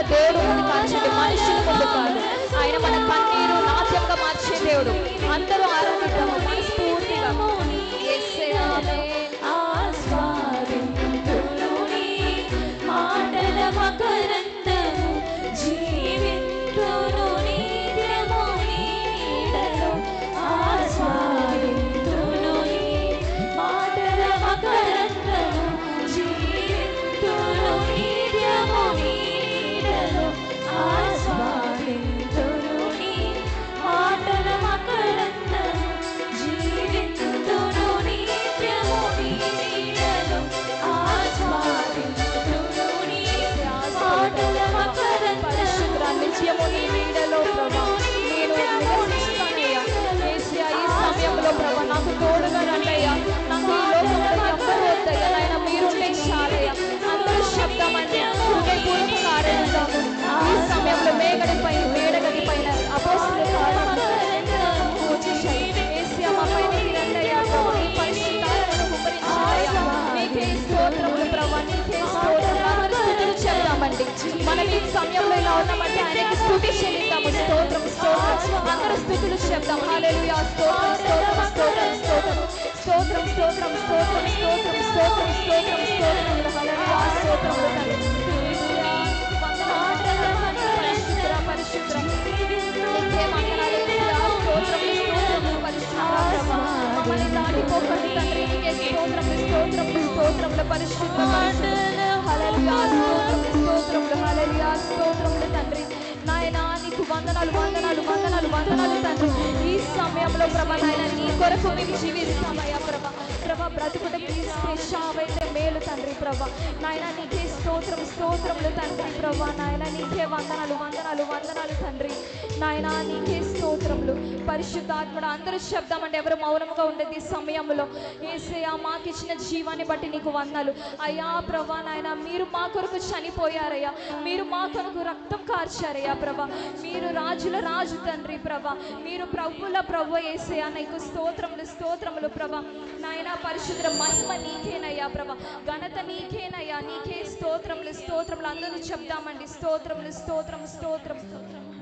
దేవుడు ముందు మార్చండి, మనుషుల ముందు కాదు. ఆయన మన కన్నీరు నాట్యంగా మార్చే దేవుడు. అందరూ ఆరాధిద్దాము మనస్ఫూర్తిగా. నాకు తోడుగా రండయ్యా, నాకు ఈ లోకంలో ఎవ్వరు వద్దయ్యా, నాయన మీరుంటే చాలయ్యా. అందరూ శబ్దమని హృదయపూర్వక ఆరాధిద్దాము. ఈ సమయంలో మేడగది పైన అపోస్తులు ఏసియా మా పైన రండయ్యా, ఈ పరిశుద్ధాలను కుమ్మరించాలయ్యా. నీకే స్తోత్రములు ప్రభా, నీకే స్తోత్రములు చెప్తామండి. మనం ఈ సమయంలో ఇలా ఉన్నామంటే ఆయనకి స్తుతి చెల్లిద్దాము. స్తోత్రం స్తోత్రం అందరూ స్తుతులు చెప్దాం. హల్లెలూయా స్తోత్రం స్తోత్రం స్తోత్రం స్తోత్రం స్తోత్రం స్తోత్రం స్తోత్రం స్తోత్రం స్తోత్రం స్తోత్రం స్తోత్రం హల్లెలూయా స్తోత్రములు తండ్రి. పరిశుద్ధ నీకే వందనాలు స్తోత్రములు పరిశుద్ధ మమ్మల్ని దాటిపోకండి తండ్రి. నీకే స్తోత్రములు స్తోత్రములు స్తోత్రములు పరిశుద్ధ హల్లెలూయా స్తోత్రములు హల్లెలూయా స్తోత్రములు తండ్రి. నాయనా నీకు వందనాలు వందనాలు వందనాలు వందనాలు తండ్రి. ఈ సమయంలో ప్రభా నాయన నీ కొరకు మేము జీవిస్తామయ్యా ప్రభా. ప్రభా బ్రతుకుటకి చావైతే మేలు తండ్రి ప్రభా. నాయన నీకే స్తోత్రం స్తోత్రములు తండ్రి ప్రభా. నాయన నీకే వందనాలు వందనాలు వందనాలు తండ్రి. నాయన నీకే స్తోత్రములు. పరిశుద్ధాత్ముడు అందరూ శబ్దమంటే ఎవరు మౌనంగా ఉండేది ఈ సమయంలో. యేసయ్యా మాకు ఇచ్చిన జీవాన్ని బట్టి నీకు వందనాలు అయ్యా ప్రభా. నాయన మీరు మా కొరకు చనిపోయారయ్యా, మీరు మా కొరకు రక్తం కార్చారయ్యా ప్రభా. మీరు రాజుల రాజు తండ్రి ప్రభా, మీరు ప్రభుల ప్రభు యేసయ్యా. నీకు స్తోత్రములు స్తోత్రములు ప్రభా. నాయన పరిశుద్ధ మహిమ నీకేనయ్యా ప్రభా, ఘనత నీకేనయ్యా. నీకే స్తోత్రములు స్తోత్రములు అందరూ చెప్దామండి. స్తోత్రములు స్తోత్రం స్తోత్రం స్తోత్రం